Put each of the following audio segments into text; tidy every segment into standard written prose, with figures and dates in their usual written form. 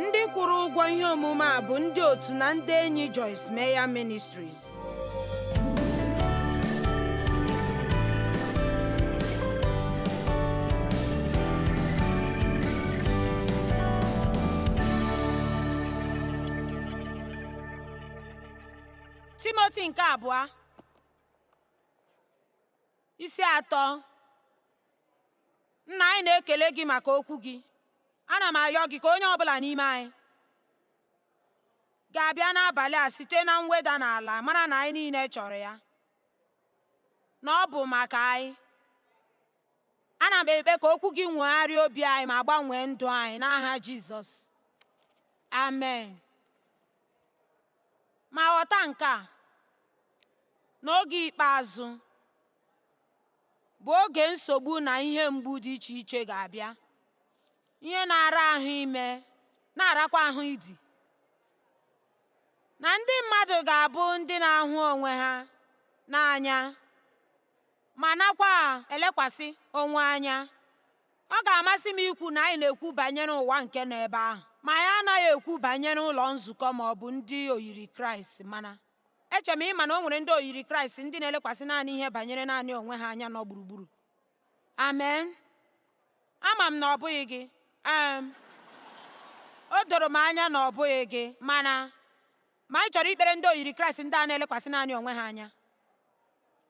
Ndị kwụrụ ụgwọ ihe omume a bụ ndị otu na ndị enyi Joyce Meyer Ministries. Timoti nke abụọ isi 3. Nna anyị na-ekele gị maka okwu gị. Ana m ayọ gị ka onye ọbụla n'ime anyị ga-abịa n'abalị a site na mweda n'ala mara na anyị niile chọrọ ya, na ọ bụ maka anyị. Ana m ekpe ka okwu gị nwegharịa obi anyị ma gbanwee ndụ anyị n'aha Jizọs. Amen. Ma ghọta nke a, n'oge ikpeazụ bụ oge nsogbu na ihe mgbu dị iche iche ga-abịa. Ihe na-ara ahụ ime na-arakwa ahụ idi, na ndị mmadụ ga-abụ ndị na-ahụ onwe ha n'anya ma nakwa elekwasị onwe anya. Ọ ga-amasị m ikwu na anyị na-ekwu banyere ụwa nke nọ ebe ahụ, ma anyị anaghị ekwu banyere ụlọ nzukọ ma ọ bụ ndị oyiri Kraịst. Mana eche m ịma na o nwere ndị oyiri Kraịst ndị na-elekwasị naanị ihe banyere naanị onwe ha anya nọ gburugburu. Amen. Ama m na ọ bụghị gị. O doro m anya na ọ bụghị gị, mana ma anyị chọrọ ikpere ndị oyiri Kraịst ndị a na-elekwasị naanị onwe ha anya.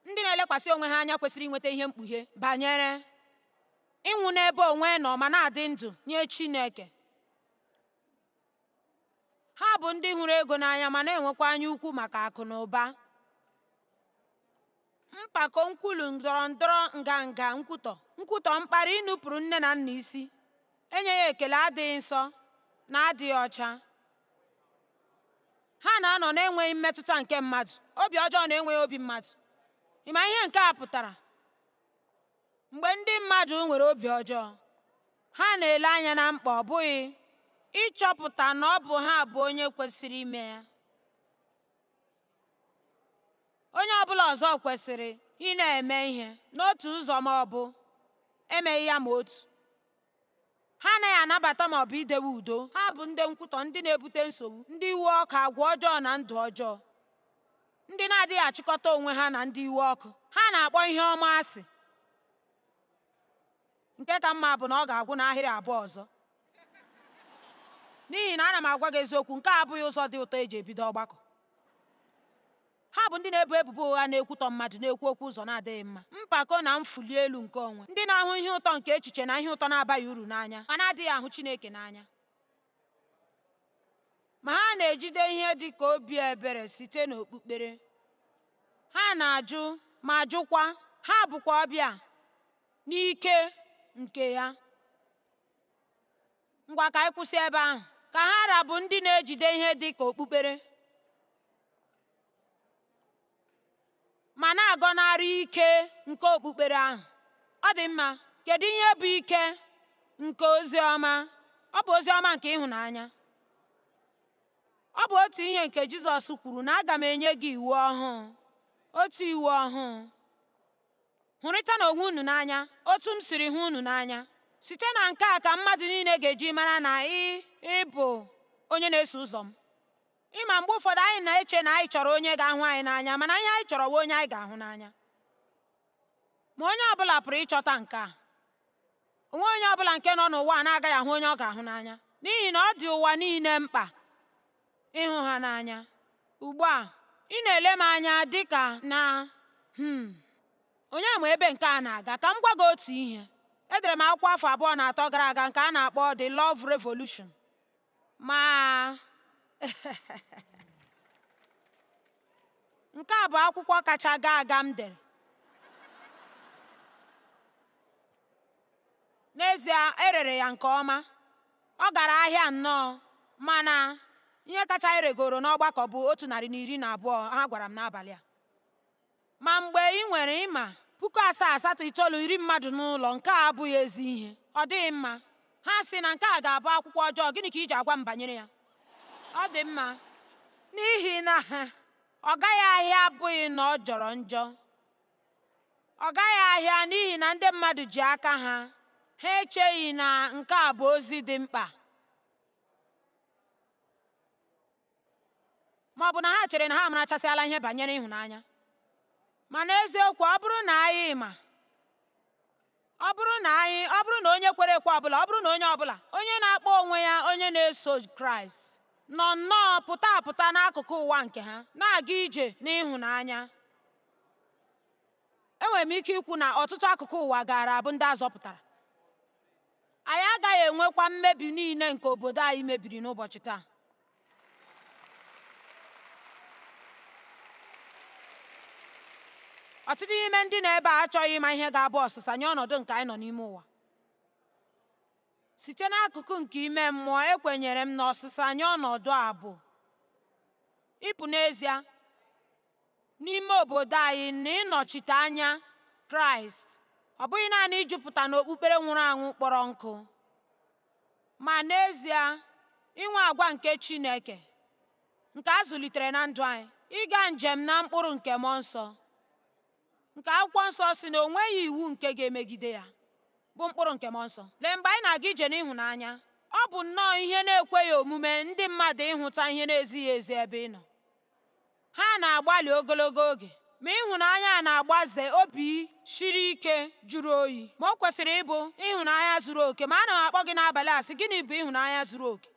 Ndị na-elekwasị onwe ha anya kwesịrị inweta ihe mkpughe banyere ịnwụ n'ebe onwe nọ ma na-adị ndụ nye Chineke. Ha bụ ndị hụrụ ego n'anya ma na-enwekwa anya ukwu maka akụ na ụba. Mpako, nkwulu, ndọrọ ndọrọ, nganga, nkwutọ, mkparị, ịnụpụrụ nne na nna isi, enyeghị ekele, adịghị nsọ na adịghị ọcha. Ha na-anọ na-enweghị mmetụta nke mmadụ, obi ọjọọ na-enweghị obi mmadụ. Ịma ihe nke a pụtara? Mgbe ndị mmadụ nwere obi ọjọọ, ha na-ele anya na mkpa, ọ bụghị ịchọpụta na ọ bụ ha bụ onye kwesịrị ime ya. Onye ọbụla ọzọ kwesịrị ị na-eme ihe n'otu ụzọ ma ọ bụ emeghị ya ma otu. Ha anaghị anabata ma ọ bụ idewe udo. Ha bụ ndị nkwutọ, ndị na-ebute nsogbu, ndị iwe ọkụ, agwa ọjọọ na ndụ ọjọọ, ndị na-adịghị achịkọta onwe ha na ndị iwe ọkụ. Ha na-akpọ ihe ọma asị. Nke ka mma bụ na ọ ga-agwụ n'ahịrị abụọ ọzọ. N'ihi na ana m agwa gị eziokwu, nke a abụghị ụzọ dị ụtọ eji ebido ọgbakọ. Ha bụ ndị na-ebu ebubo ụgha, na-ekwutọ mmadụ, na-ekwu okwu ụzọ na-adịghị mma, mpako na mfuli elu nke onwe, ndị na-ahụ ihe ụtọ nke echiche na ihe ụtọ na-abaghị uru n'anya ma na-adịghị ahụ Chineke n'anya. Ma ha na-ejide ihe dị ka obi ebere site n'okpukpere. Ha na-ajụ ma jụkwa. Ha bụkwa ọbịa n'ike nke ya. Ngwa ka anyị kwụsị ebe ahụ. Ka ha rabụ ndị na-ejide ihe dị ka okpukpere ma na-agọnarị ike nke okpukpere ahụ. Ọ dị mma. Kedu ihe bụ ike nke ozi ọma? Ọ bụ ozi ọma nke ịhụnanya. Ọ bụ otu ihe nke Jizọs kwuru na aga m enye gị iwu ọhụụ, otu iwu ọhụụ: hụrịta n'onwe unu n'anya otu m siri hụ unu n'anya. Site na nke a ka mmadụ niile ga-eji mara na ị bụ onye na-eso ụzọ m. Ịma, mgbe ụfọdụ anyị na-eche na anyị chọrọ onye ga-ahụ anyị n'anya, mana ihe anyị chọrọ bụ onye anyị ga-ahụ n'anya. Ma onye ọbụla pụrụ ịchọta nke a. Onwe onye ọbụla nke nọ n'ụwa na-agaghị ahụ onye ọ ga-ahụ n'anya, n'ihi na ọ dị ụwa niile mkpa ịhụ ha n'anya. Ugbu a, ị na-ele m anya dị ka na onye ma ebe nke a na-aga. Ka m gwa gị otu ihe. Edere m akwụkwọ afọ 2 na 3 gara aga nke a na-akpọ The Love Revolution. Ma nke a bụ akwụkwọ kacha gaa aga m dere. N'ezie, erere ya nke ọma. Ọ gara ahịa nnọọ, mana ihe kacha eregoro n'ọgbakọ bụ 112 ha gwara m n'abalị a. Ma mgbe ị nwere ịma 7,890 mmadụ n'ụlọ, nke a abụghị ezi ihe. Ọ dịghị mma. Ha sị na nke a ga-abụ akwụkwọ ọjọọ. Gịnị ka iji agwa m banyere ya? Ọ dị mma. N'ihi na ọ gaghị ahịa abụghị na ọ jọrọ njọ. Ọ gaghị ahịa n'ihi na ndị mmadụ ji aka ha echeghị na nke a bụ ozi dị mkpa. ma ọ bụ na ha chere na ha amarachasịala ihe banyere ịhụnanya. Ma n'eziokwu, ọ bụrụ na onye kwere ekwe ọbụla, ọ bụrụ na onye ọbụla onye na-akpọ onwe ya onye na-eso Kraịst nọ nnọọ pụta n'akụkụ ụwa nke ha na-aga ije n'ịhụnanya, enwere m ike ikwu na ọtụtụ akụkụ ụwa gaara abụ ndị azọpụtara. Anyị agaghị enwekwa mmebi niile nke obodo anyị mebiri n'ụbọchị taa. Ọtụtụ n'ime ndị nọ ebe a achọghị ịma ihe ga-abụ ọsịsa nye ọnọdụ nke anyị nọ n'ime ụwa. Site n'akụkụ nke ime mmụọ, ekwenyere m na ọsịsa nye ọnọdụ a bụ ịpụ n'ezie n'ime obodo anyị na ịnọchite anya Kraịst, ọ bụghị naanị ijupụta n'okpukpere nwụrụ anwụ kpọrọ nkụ, ma n'ezie inwe agwa nke Chineke nke a zụlitere na ndụ anyị, ịga njem na mkpụrụ nke mmụọ nsọ, nke akwụkwọ nsọ si na o nweghị iwu nke ga-emegide ya, bụ mkpụrụ nke mmụọ nsọ. Lee, mgbe anyị na-aga ije n'ịhụnanya, ọ bụ nnọọ ihe na-ekweghị omume ndị mmadụ ịhụta ihe na-ezighị ezi ebe ị nọ. Ha na-agbalị ogologo oge, ma ịhụnanya na-agbaze obi siri ike jụrụ oyi. Ma o kwesịrị ịbụ ịhụnanya zuru oke. Ma ana m akpọ gị n'abalị a sị, gịnị bụ ịhụnanya zuru oke?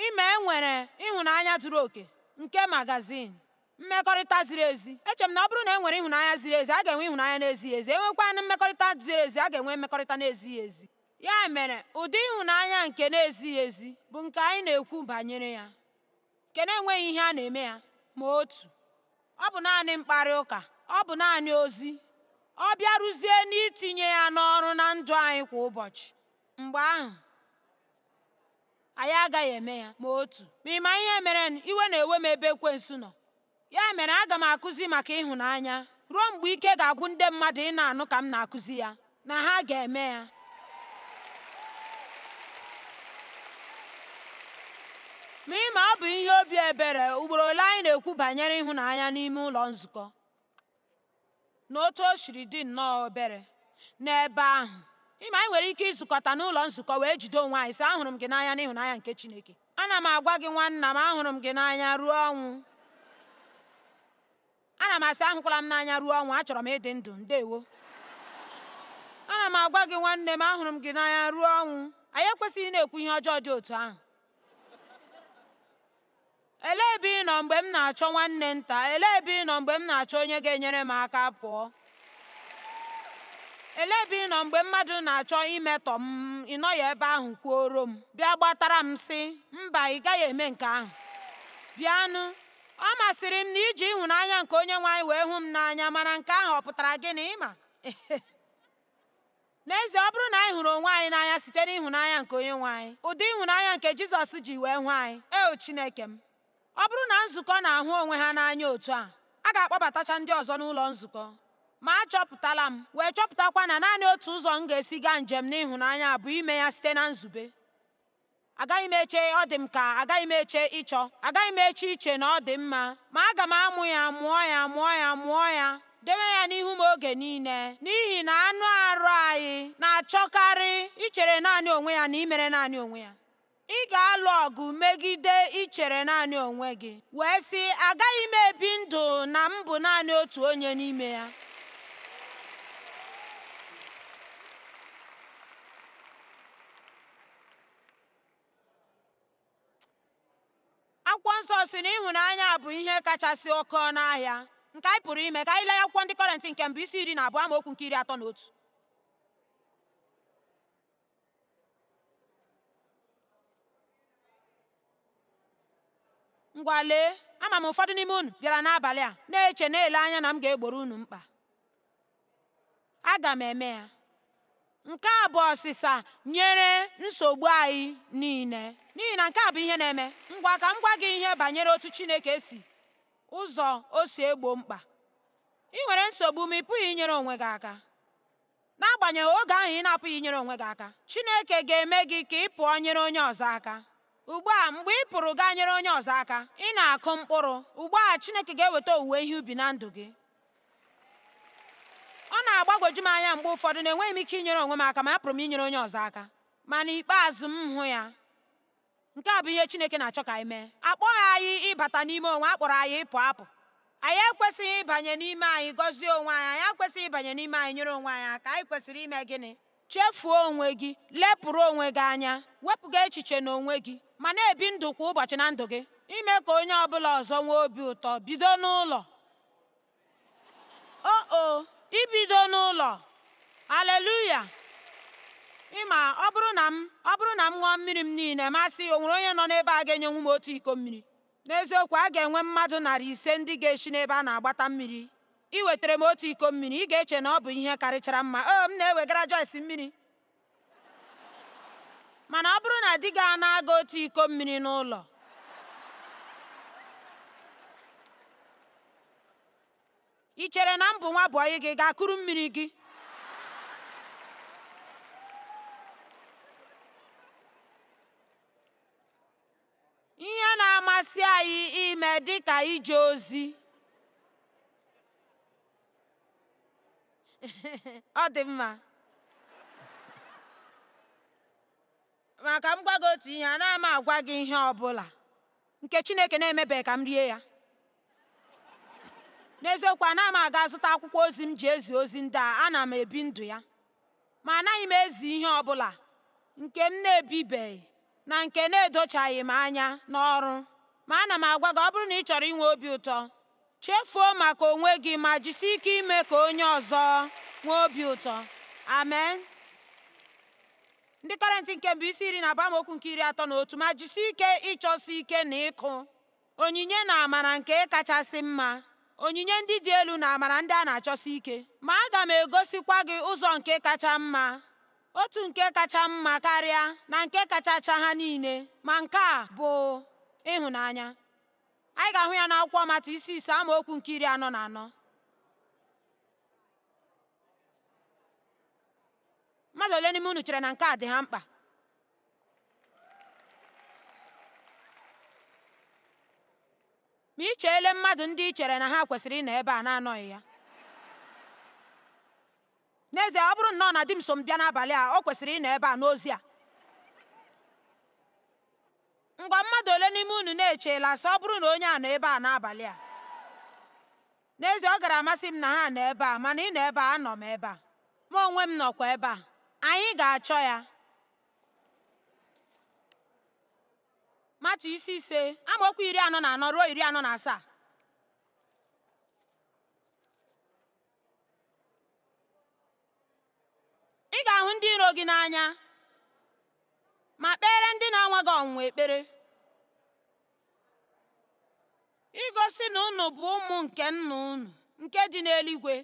Ime enwere ịhụnanya zuru oke nke magazin, mmekọrịta ziri ezi. Eche m na ọ bụrụ na e nwere ịhụnanya ziri ezi, a ga-enwe ịhụnanya na-ezighị ezi. Enwekwana mmekọrịta ziri ezi, a ga-enwe mmekọrịta na-ezighị ezi. Ya mere, ụdị ịhụnanya nke na-ezighị ezi bụ nke anyị na-ekwu banyere ya, nke na-enweghị ihe a na-eme ya ma otu. Ọ bụ naanị mkparị ụka, ọ bụ naanị ozi. Ọ bịarụzie n'itinye ya n'ọrụ na ndụ anyị kwa ụbọchị, mgbe ahụ anyị agaghị eme ya ma otu. Ma ịma ihe mere, iwe na-ewe m ebe ekwensu nọ. Ya mere, aga m akụzi maka ịhụnanya ruo mgbe ike ga-agwụ ndị mmadụ ị na-anụ ka m na-akụzi ya, na ha ga-eme ya. Ma ịma, ọ bụ ihe obi ebere ugboro ole anyị na-ekwu banyere ịhụnanya n'ime ụlọ nzukọ, na otu o siri dị nnọọ obere n'ebe ahụ. Ịma, anyị nwere ike izukọta n'ụlọ nzukọ wee jide onwe anyị sị, ahụrụ m gị n'anya n'ịhụnanya nke Chineke. Ana m agwa gị, nwanna m, ahụrụ m gị n'anya ruo ọnwụ. Ana m asị, ahụkwala m n'anya ruo ọnwụ, achọrọ m ịdị ndụ, ndewo. Ana m agwa gị, nwanne m, ahụrụ m gị n'anya ruo ọnwụ. Anyị ekwesịghị na-ekwu ihe ọjọọ dị otu ahụ. Elee ebe ị nọ mgbe m na-achọ nwanne nta? Elee ebe ị nọ mgbe m na-achọ onye ga-enyere m aka pụọ? Elee ebe ị nọ mgbe mmadụ na-achọ imetọ m, ị nọghị ebe ahụ kwuoro m, bịa gbatara m sị, mba, ị gaghị eme nke ahụ, bịanụ. Ọ masịrị m na iji ịhụnanya nke onye nwe anyị wee hụ m n'anya, mana nke ahụ ọ pụtara gịnị? Ịma n'ezie, ọ bụrụ na anyị hụrụ onwe anyị n'anya site n'ịhụnanya nke onye nwe anyị, ụdị ịhụnanya nke Jizọs ji wee hụ anyị, Chineke m, ọ bụrụ na nzukọ na-ahụ onwe ha n'anya otu a ga-akpọbatacha ndị ọzọ n'ụlọ nzukọ. Ma achọpụtala m wee chọpụtakwa na naanị otu ụzọ m ga-esi gaa njem n'ịhụnanya bụ ime ya site na nzube. Agaghị m eche ọ dị m ka, agaghị m eche ịchọ, agaghị m eche iche na ọ dị mma, ma aga m amụ ya, mụọ ya, dewe ya n'ihu m oge niile, n'ihi na anụ arụ anyị na-achọkarị ichere naanị onwe ya na imere naanị onwe ya. Ị ga-alụ ọgụ megide ichere naanị onwe gị, wee sị, agaghị m ebi ndụ na m bụ naanị otu onye n'ime ya. Akwụkwọ nsọ si na ịhụnanya bụ ihe kachasị oke ọnụ ahịa nke anyị pụrụ ime. Ka anyị lee akwụkwọ ndị Kọrịntị nke mbụ isi 12 amaokwu nke 31. Ngwa lee, ama m ụfọdụ n'ime unu bịara n'abalị a na-eche na-ele anya na m ga-egboro unu mkpa. Aga m eme ya. Nke a bụ ọsịsa nyere nsogbu anyị niile, n'ihi na nke a bụ ihe na-eme. Ngwa ka m gwa gị ihe banyere otu Chineke si, ụzọ o si egbo mkpa. Ị nwere nsogbu ma ị pụghị inyere onwe gị aka. N'agbanyeghị oge ahụ ị na-apụghị inyere onwe gị aka, Chineke ga-eme gị ka ị pụọ nyere onye ọzọ aka. Ugbu a, mgbe ị pụrụ gaa nyere onye ọzọ aka, ị na-akụ mkpụrụ. Ugbu a, Chineke ga-eweta owuwe ihe ubi na ndụ gị. Ọ na-agbagwoju m anya mgbe ụfọdụ na enweghị m ike inyere onwe m aka, ma apụrụ m inyere onye ọzọ aka, ma n'ikpeazụ m hụ ya. nke a bụ ihe Chineke na-achọ ka anyị mee. Akpọghị anyị ịbata n'ime onwe, akpọrọ anyị ịpụ apụ. Anyị ekwesịghị ịbanye n'ime anyị gọzie onwe anyị, anyị ekwesịghị ịbanye n'ime anyị nyere onwe anyị aka. Anyị kwesịrị ime gịnị? Chefuo onwe gị, lepụrụ onwe gị anya, wepụga echiche n'onwe gị, ma na-ebi ndụ kwa ụbọchị na ndụ gị, ime ka onye ọbụla ọzọ nwee obi ụtọ. Bido n'ụlọ. Ibido n'ụlọ. Haleluya. Ịma, ọ bụrụ na m ṅụọ mmiri m niile, masị o nwere onye nọ n'ebe a ga-enyenwu m otu iko mmiri, n'eziokwu a ga-enwe mmadụ 500 ndị ga-esi n'ebe a na-agbata mmiri iwetara m otu iko mmiri. Ị ga-eche na ọ bụ ihe karịchara mma. M na-ewegara Joyce mmiri. Mana ọ bụrụ na di gị ana-aga otu iko mmiri n'ụlọ, ị chere na m bụ nwa bọyị gị ga-akụrụ mmiri gị? Ihe na-amasị anyị ime dịka ije ozi. Ọ dị mma. Maka m gwa gị otu ihe, anaghị m agwa gị ihe ọ bụla nke Chineke na-emebeghị ka m rie ya. N'eziokwu, anaghị m aga zụta akwụkwọ ozi m ji ezi ozi ndị a. Ana m ebi ndụ ya, ma anaghị m ezi ihe ọ bụla nke m na-ebibeghị na nke na-edochaghị m anya n'ọrụ. Ma ana m agwa gị, ọ bụrụ na ị chọrọ inwe obi ụtọ, chefuo maka onwe gị ma jisie ike ime ka onye ọzọ nwee obi ụtọ. Amen. Ndị Kọrịntị nke mbụ isi 10 na amaokwu nke 31. Ma jisie ike ịchọsi ike na ịkụ onyinye na amara nke kachasị mma, onyinye ndị dị elu na amara ndị a na-achọsi ike. Ma aga m egosikwa gị ụzọ nke kacha mma, otu nke kacha mma karịa na nke kachacha ha niile, ma nke a bụ ịhụnanya. Anyị ga-ahụ ya n'akwụkwọ Mata isi 5 amaokwu nke 44. Mmadụ ole n'ime unu chere na nke a dị ha mkpa? Ma ị cheele mmadụ ndị ị chere na ha kwesịrị ịnọ ebe a na-anọghị ya? N'ezie, ọ bụrụ nnọọ na di m so m bịa n'abalị a, o kwesịrị ịnọ ebe a n'ozi a. Ngwa, mmadụ ole n'ime unu na-echeela sị ọ bụrụ na onye a nọ ebe a n'abalị a? N'ezie, ọ gara amasị m na ha nọ ebe a, mana ị nọ ebe a, anọ m ebe a, ma onwe m nọkwa ebe a. Anyị ga-achọ ya. Mata isi 5 amaokwu 44 ruo 47. Ị ga-ahụ ndị iro gị n'anya, ma kpere ndị na-anwa gị ọnwụnwa ekpere, igosi na unu bụ ụmụ nke Nna unu nke dị n'eluigwe.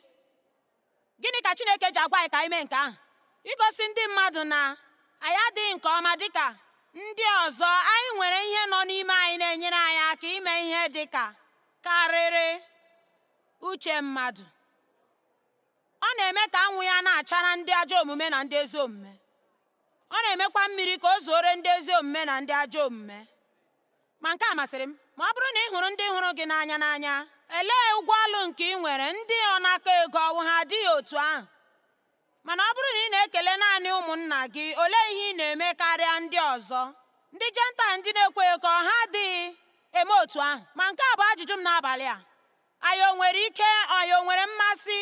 Gịnị ka Chineke ji agwa anyị ka anyị mee nke ahụ? Igosi ndị mmadụ na anyị adịghị nke ọma dịka ndị ọzọ. Anyị nwere ihe nọ n'ime anyị na-enyere anyị aka ime ihe dịka karịrị uche mmadụ. Ọ na-eme ka anwụ ya na-achara ndị ajọ omume na ndị ezi omume. Ọ na-emekwa mmiri ka o zuore ndị ezi omume na ndị ajọ omume. Ma nke a masịrị m. Ma ọ bụrụ na ị hụrụ ndị hụrụ gị n'anya, elee ụgwọ ọlụ nke ị nwere? Ndị ọnaka ego ọwụ ha adịghị otu ahụ? Mana ọ bụrụ na ị na-ekele naanị ụmụnna gị, olee ihe ị na-eme karịa ndị ọzọ? Ndị Jentaịl ndị na-ekweghị ka ha adịghị eme otu ahụ. Ma nke a bụ ajụjụ m n'abalị a. Anyị o nwere ike, anyị o nwere mmasị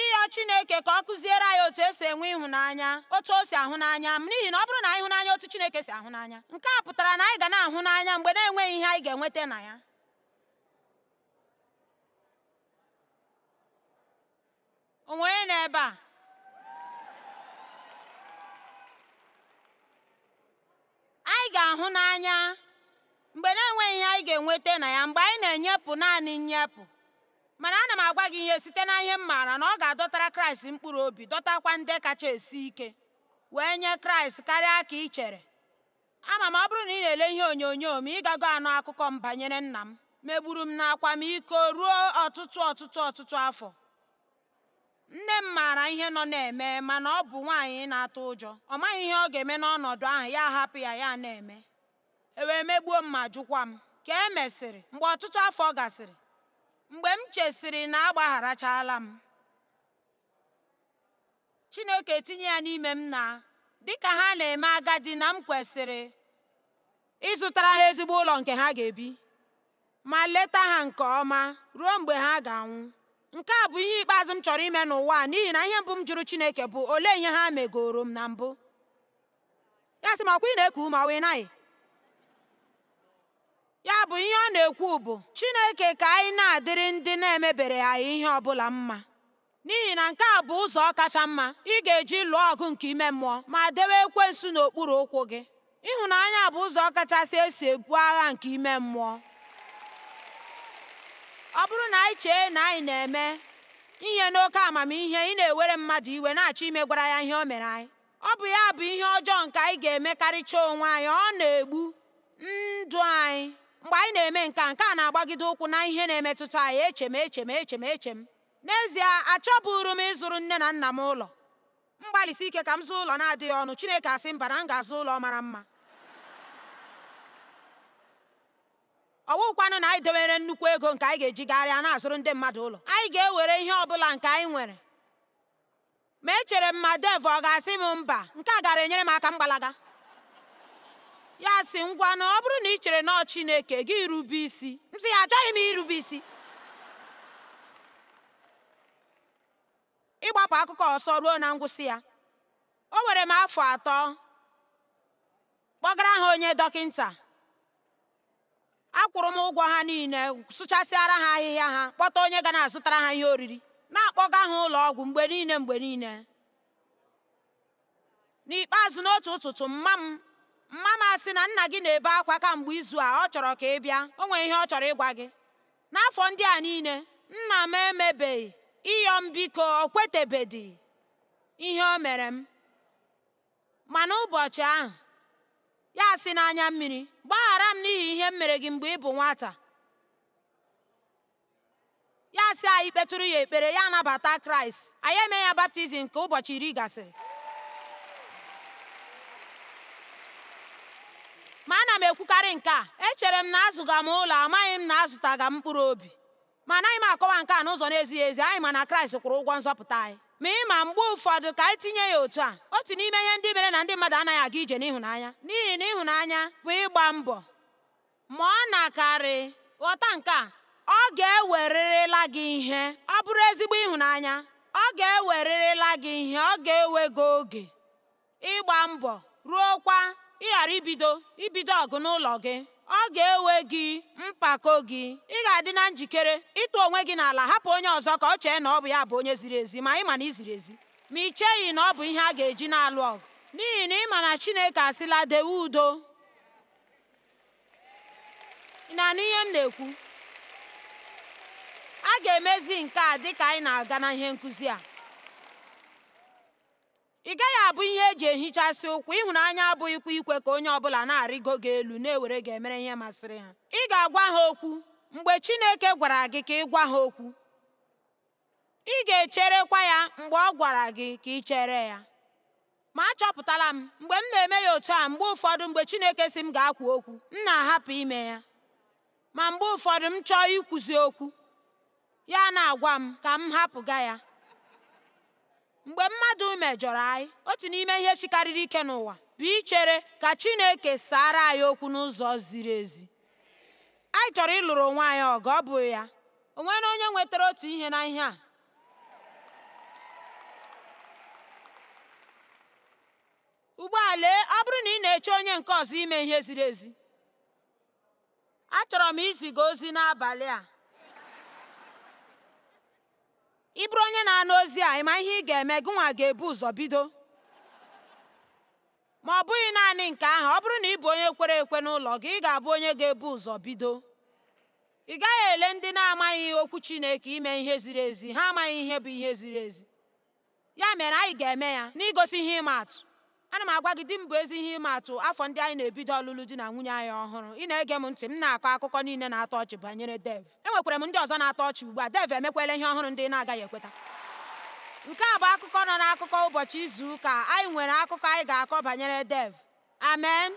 ịyọ Chineke ka ọ kụziere anyị otu esi enwe ịhụnanya, otu o si ahụ n'anya? N'ihi na ọ bụrụ na anyị hụ n'anya otu Chineke si ahụ n'anya, nke a pụtara na anyị ga na-ahụ n'anya mgbe na-enweghị ihe anyị ga-enweta na ya. O nwere n'ebe a? Anyị ga-ahụ n'anya mgbe na-enweghị ihe anyị ga-enweta na ya, mgbe anyị na-enyepụ naanị nyepụ. Mana ana m agwa gị ihe site na ihe m maara, na ọ ga-adọtara Kraịst mkpụrụ obi, dọtakwa ndị kacha esi ike wee nye Kraịst karịa ka ị chere. Ama m, ọ bụrụ na ị na-ele ihe onyonyo m, ị gago anụ akụkọ m banyere nna m megburu m n'akwamiko ruo ọtụtụ afọ. Nne m maara ihe nọ na-eme, mana ọ bụ nwaanyị na-atụ ụjọ. Ọ maghị ihe ọ ga-eme n'ọnọdụ ahụ, ya hapụ ya na-eme. Ewee megbuo m ma jụkwa m. Ka e mesịrị, mgbe ọtụtụ afọ gasịrị, mgbe m chesịrị na agbagharachala m, Chineke etinye ya n'ime m na dịka ha na-eme agadi na m kwesịrị ịzụtara ha ezigbo ụlọ nke ha ga-ebi ma leta ha nke ọma ruo mgbe ha ga-anwụ. Nke a bụ ihe ikpeazụ m chọrọ ime n'ụwa a, n'ihi na ihe mbụ m jụrụ Chineke bụ olee ihe ha megoro m na mbụ. Ya sị m, ọkwa ị na-eku ume, ọ wụ ị naghị? Ya bụ ihe ọ na-ekwu bụ Chineke ka anyị na-adịrị ndị na-emebere anyị ihe ọbụla mma, n'ihi na nke a bụ ụzọ kacha mma ị ga-eji lụọ ọgụ nke ime mmụọ ma dewe ekwensu n'okpuru ụkwụ gị. Ịhụnanya bụ ụzọ kachasị esi ebu agha nke ime mmụọ. Ọ bụrụ na anyị chee na anyị na-eme ihe n'oke amamihe, ị na-ewere mmadụ iwe na-achọ imegwara ya ihe o mere anyị, ọ bụ ya bụ ihe ọjọọ nke anyị ga-emekarịcha onwe anyị. Ọ na-egbu ndụ anyị mgbe anyị na-eme nke a na-agbagide ụkwụ na ihe na-emetụta anyị. Eche m n'ezie achọbụrụ m ịzụrụ nne na nna m ụlọ. Mgbalịsi ike ka m zụọ ụlọ na-adịghị ọnụ. Chineke asị mba, na m ga-azụ ụlọ mara mma. Ọ wụkwanụ na anyị dewere nnukwu ego nke anyị ga-eji gagharịa na-azụrụ ndị mmadụ ụlọ. Anyị ga-ewere ihe ọbụla nke anyị nwere. Ma echere m ma Dev ọ ga-asị m mba, nke a gara enyere m aka mgbalaga. Ya sị, ngwanụ, ọ bụrụ na ị chere na ọ Chineke gị irube isi. M sị ya, achọghị m irube isi. Ịgbapụ akụkọ ọsọ ruo na ngwụsị ya, o were m afọ 3 kpọgara ha onye dọkịnta. Akwụrụ m ụgwọ ha niile, sụchasịara ha ahịhịa ha, kpọta onye ga na-azụtara ha ihe oriri, na-akpọga ha ụlọ ọgwụ mgbe niile. N'ikpeazụ n'otu ụtụtụ, mma m asị na nna gị na-ebe akwa kamgbe izu a, ọ chọrọ ka ị bịa, o nwere ihe ọ chọrọ ịgwa gị. N'afọ ndị a niile nna m emebeghị ịyọ m biko, o kwetebedị ihe o mere m. Ma n'ụbọchị ahụ, ya sị n'anya mmiri, gbaghara m n'ihi ihe m mere gị mgbe ị bụ nwata. Ya sị anyị kpetụrụ ya ekpere, ya anabata Kraịst. Anyị eme ya baptizim ka ụbọchị 10 gasịrị. Ma ana m ekwukarị nke a, echere m na azụga m ụlọ, amaghị m na azụtaga m mkpụrụ obi. Ma anaghị m akọwa nke a n'ụzọ na-ezighị ezi. Anyị ma na Kraịst kwụrụ ụgwọ nzọpụta anyị. Ma ị ma, mgbe ụfọdụ ka anyị tinye ya otu a, otu n'ime ihe ndị mere na ndị mmadụ anaghị aga ije n'ịhụnanya, n'ihi na ịhụnanya bụ ịgba mbọ. Ma ọ na-akarị ghọta nke a, ọ ga-ewererela gị ihe. Ọ bụrụ ezigbo ịhụnanya, ọ ga-ewererela gị ihe. Ọ ga-ewe gị oge ịgba mbọ ruokwa ịghara ibido ọgụ n'ụlọ gị. Ọ ga-ewe gị mpako gị. Ị ga-adị na njikere ịtụ onwe gị n'ala, hapụ onye ọzọ ka ọ chee na ọ bụ ya bụ onye ziri ezi, ma ị ma na ị ziri ezi. Ma ị cheghị na ọ bụ ihe a ga-eji na-alụ ọgụ, n'ihi na ị ma na Chineke asịla dewe udo. Ị na-anụ ihe m na-ekwu? A ga-emezi nke a dị ka anyị na-aga na ihe nkụzi a. Ị gaghị abụ ihe eji ehichasị ụkwụ. Ịhụnanya abụghịkwa ikwe ka onye ọbụla na-arịgo gị elu na-ewere gị emere ihe masịrị ha. Ị ga-agwa ha okwu mgbe Chineke gwara gị ka ị gwa ha okwu. Ị ga-echerekwa ya mgbe ọ gwara gị ka ị chere ya. Ma achọpụtala m, mgbe m na-eme ya otu a, mgbe ụfọdụ mgbe Chineke sị m ga-akwu okwu, m na-ahapụ ime ya. Ma mgbe ụfọdụ m chọọ ikwuzi okwu, ya na-agwa m ka m hapụga ya. Mgbe mmadụ mejọrọ anyị, otu n'ime ihe sikarịrị ike n'ụwa bụ ichere ka Chineke sara anyị okwu n'ụzọ ziri ezi. Anyị chọrọ ịlụrụ onwe anyị ọgụ, ọ bụ ya. O nwere onye nwetara otu ihe na ihe a? Ugbu a lee, ọ bụrụ na ị na-eche onye nke ọzọ ime ihe ziri ezi, achọrọ m iziga ozi n'abalị a. Ị bụrụ onye na-anụ ozi a, ị ma ihe ị ga-eme. Gịnwa ga-ebu ụzọ bido. Ma ọ bụghị naanị nke ahụ, ọ bụrụ na ị bụ onye kwere ekwe n'ụlọ gị, ị ga-abụ onye ga-ebu ụzọ bido. Ị gaghị ele ndị na-amaghị okwu Chineke ime ihe ziri ezi. Ha amaghị ihe bụ ihe ziri ezi. Ya mere anyị ga-eme ya n'igosi ihe ịma atụ. Ana m agwa gị, di m bụ ezi ihe ịma atụ. Afọ ndị anyị na-ebido ọlụlụ di na nwunye anyị ọhụrụ, ị na-ege m ntị, m na-akọ akụkọ niile na-atọ ọchị banyere Dev. Enwekwara m ndị ọzọ na-atọ ọchị ugbu a. Dev emekwala ihe ọhụrụ ndị na-agaghị ekweta. Nke a bụ akụkọ nọ n'akụkọ ụbọchị izu ụka. Anyị nwere akụkọ anyị ga-akọ banyere Dev. Amen.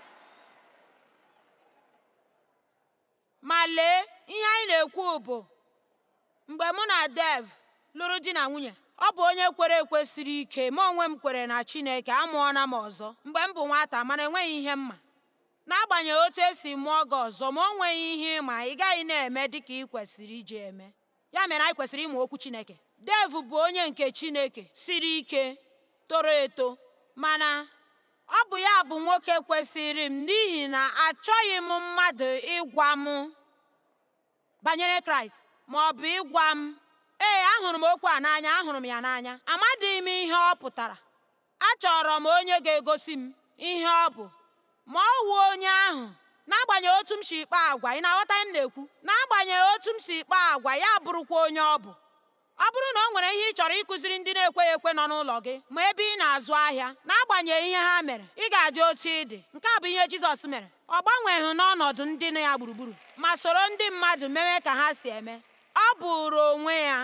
Ma lee, ihe anyị na-ekwu bụ mgbe mụ na Dev lụrụ di na nwunye, ọ bụ onye kwere ekwe siri ike. Ma onwe m kwere na Chineke, amụọna m ọzọ mgbe m bụ nwata, mana enweghị ihe mma. N'agbanyeghị otu esi mụọ gị ọzọ, ma o nweghị ihe ịma, ị gaghị na-eme dịka ị kwesịrị iji eme. Ya mere anyị kwesịrị ịmụ okwu Chineke. Dev bụ onye nke Chineke siri ike, toro eto, mana ọ bụ ya bụ nwoke kwesịrị m, n'ihi na achọghị m mmadụ ịgwa m banyere Kraịst, ma ọ bụ ịgwa m, ee, ahụrụ m okwu a n'anya, ahụrụ m ya n'anya, amadịghị m ihe ọ pụtara. Achọrọ m onye ga-egosi m ihe ọ bụ, ma ọ wụ onye ahụ. N'agbanyeghị otu m si kpaa agwa, ị na-aghọta m na-ekwu? N'agbanyeghị otu m si kpaa agwa, ya bụrụkwa onye ọ bụ. Ọ bụrụ na o nwere ihe ị chọrọ ịkụziri ndị na-ekweghị ekwe nọ n'ụlọ gị, ma ebe ị na-azụ ahịa, n'agbanyeghị ihe ha mere, ị ga-adị otu ị dị. Nke a bụ ihe Jizọs mere. Ọ gbanweghị n'ọnọdụ ndị nọ ya gburugburu, ma soro ndị mmadụ mewe ka ha si eme. Ọ bụrụ onwe ya.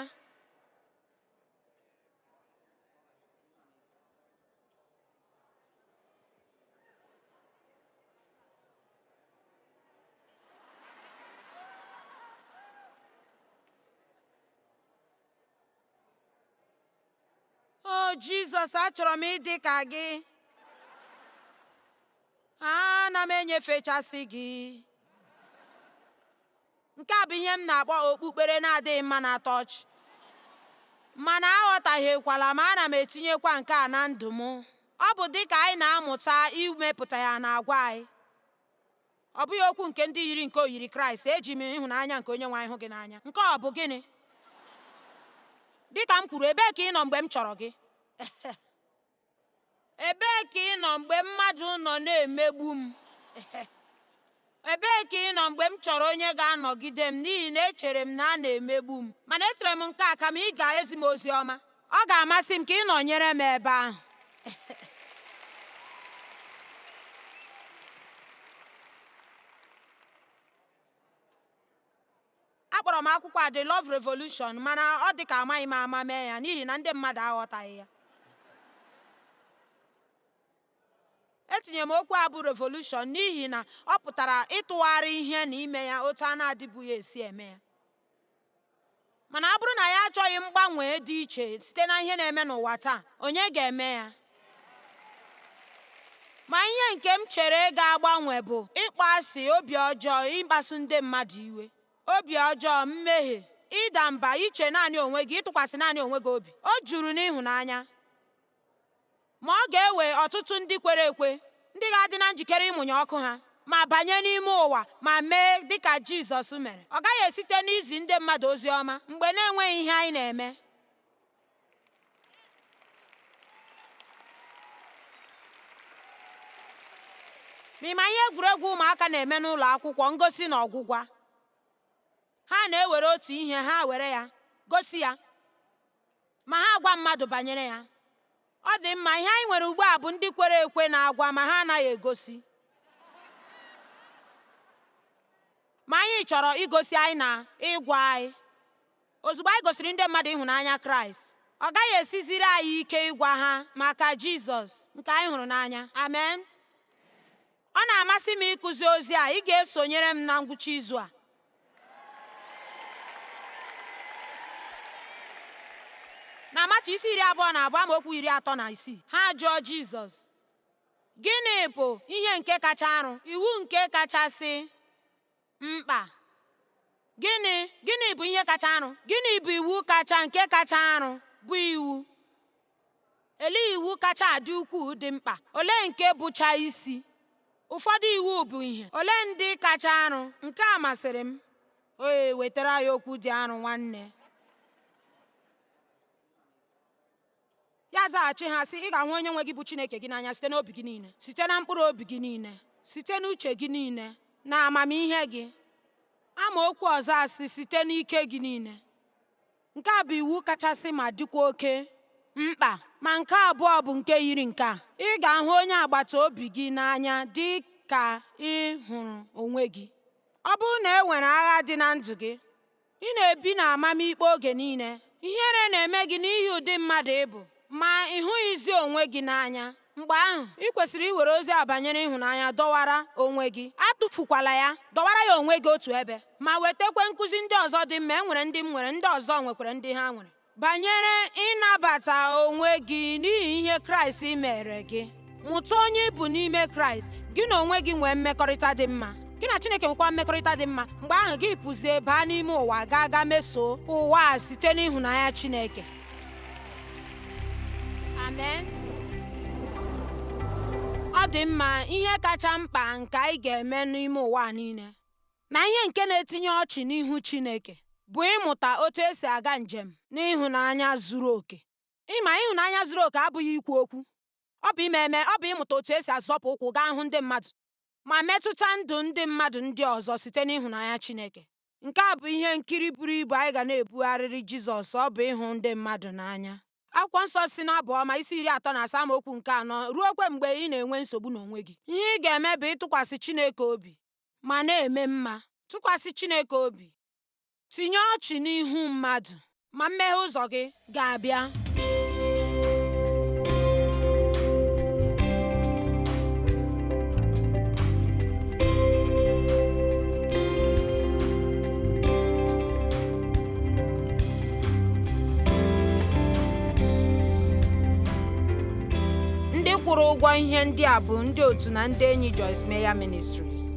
O Jizọs, achọrọ m ịdị ka gị. Ana m enyefechasị gị. Nke a bụ ihe m na-akpọ okpukpere na-adịghị mma na tọọchị, mana aghọtahiekwala m. Ana m etinyekwa nke a na ndụ m. Ọ bụ dịka anyị na-amụta imepụta ya n'agwa anyị. Ọ bụghị okwu nke ndị yiri nke oyiri Kraịst. Eji m ịhụnanya nke Onyenwe anyị hụ gị n'anya. Nke ọ bụ gịnị? Dịka m kwuru, ebee ka ị nọ mgbe m chọrọ gị? Ebee ka ị nọ mgbe mmadụ nọ na-emegbu m? Ebee ka ị nọ mgbe m chọrọ onye ga-anọgide m, n'ihi na echere m na a na-emegbu m? Mana echere m nke a ka m ị ga-ezi m ozi ọma. Ọ ga-amasị m ka ị nọnyere m ebe ahụ. Akpọrọ m akwụkwọ a The Love Revolution, mana ọ dị ka amaghị m ama mee ya n'ihi na ndị mmadụ aghọtaghị ya. Etinye m okwu a bụ revolution n'ihi na ọ pụtara ịtụgharị ihe na ime ya otu a na-adịbụghị esi eme ya. Mana ọ bụrụ na ya achọghị mgbanwe dị iche site na ihe na-eme n'ụwa taa, onye ga-eme ya? Ma ihe nke m chere ga-agbanwe bụ ịkpọasị, obi ọjọọ, ịkpasu ndị mmadụ iwe, obi ọjọọ, mmehie, ịda mba, iche naanị onwe gị, ịtụkwasị naanị onwe gị obi. O juru n'ịhụnanya. Ma ọ ga-ewe ọtụtụ ndị kwere ekwe, ndị ga-adị na njikere ịmụnye ọkụ ha ma banye n'ime ụwa ma mee dịka Jizọs mere. Ọ gaghị esite n'izi ndị mmadụ ozi ọma mgbe na-enweghị ihe anyị na-eme. Ma ịma ihe egwuregwu ụmụaka na-eme n'ụlọ akwụkwọ, ngosi na ọgwụgwa. Ha na-ewere otu ihe, ha were ya gosi ya, ma ha agwa mmadụ banyere ya. Ọ dị mma. Ihe anyị nwere ugbu a bụ ndị kwere ekwe na-agwa, ma ha anaghị egosi. Ma anyị chọrọ igosi anyị na ịgwa anyị. Ozugbo anyị gosiri ndị mmadụ ịhụnanya Kraịst, ọ gaghị esiziri anyị ike ịgwa ha maka Jizọs nke anyị hụrụ n'anya. Amen. Ọ na-amasị m ịkụzi ozi a. Ị ga-esonyere m na ngwụcha izu a. Na Mata isi 22 amaokwu 36, ha jụọ Jizọs, gịnị bụ ihe nke kacha arụ, iwu nke kachasị mkpa? Gịnị bụ ihe kacha arụ? Gịnị bụ iwu kacha nke kacha arụ bụ iwu? Olee iwu kacha adị ukwuu dị mkpa? Olee nke bụcha isi? Ụfọdụ iwu bụ ihe. Olee ndị kacha arụ? Nke a masịrị m. Oye, wetara ya okwu dị arụ, nwanne. Ya zaghachi ha sị, ị ga-ahụ onye nwe gị bụ Chineke gị n'anya site n'obi gị niile, site na mkpụrụ obi gị niile, site n'uche gị niile, na amamihe gị. Amaokwu ọzọ asị, site n'ike gị niile. Nke a bụ iwu kachasị ma dịkwa oke mkpa. Ma nke abụọ bụ nke yiri nke a. Ị ga-ahụ onye agbata obi gị n'anya dị ka ị hụrụ onwe gị. Ọ bụrụ na e nwere agha dị na ndụ gị, ị na-ebi na amamikpe oge niile, ihere na-eme gị n'ihi ụdị mmadụ ị bụ, ma ị hụghịzi onwe gị n'anya. Mgbe ahụ, ị kwesịrị iwere ozi a banyere ịhụnanya dọwara onwe gị. Atụfukwala ya, dọwara ya onwe gị otu ebe, ma wetakwa nkụzi ndị ọzọ dị mma. E nwere ndị m nwere, ndị ọzọ nwekwara ndị ha nwere. banyere ịnabata onwe gị n'ihi ihe Kraịst mere gị. Mụta onye ị bụ n'ime Kraịst. Gị na onwe gị nwee mmekọrịta dị mma. Gị na Chineke nwekwa mmekọrịta dị mma. Mgbe ahụ gị pụzie baa n'ime ụwa ga mesoo ụwa a site n'ịhụnanya Chineke. Amen. Ọ dị mma, ihe kacha mkpa nke anyị ga-eme n'ime ụwa niile na ihe nke na-etinye ọchị n'ihu Chineke bụ ịmụta otu esi aga njem n'ịhụnanya zuru oke. Ịma ịhụnanya zuru oke abụghị ikwu okwu. Ọ bụ ime ọ bụ ịmụta otu esi azọpụ ụkwụ gaa hụ ndị mmadụ ma metụta ndụ ndị mmadụ ndị ọzọ site n'ịhụnanya Chineke. Nke a bụ ihe nkiri buru ibu anyị ga na-ebugharịrị Jizọs. Ọ bụ ịhụ ndị mmadụ n'anya. Akwụkwọ nsọ si n'Abụ Ọma isi 37 amaokwu nke 4 ruo kwe mgbe ị na-enwe nsogbu n'onwe gị. Ihe ị ga-eme bụ ịtụkwasị Chineke obi ma na-eme mma. Tụkwasị Chineke obi, tinye ọchị n'ihu mmadụ, ma mmeghe ụzọ gị ga-abịa. Ndị kwụrụ ụgwọ ihe ndị a bụ ndị otu na ndị enyi Joyce Meyer Ministries.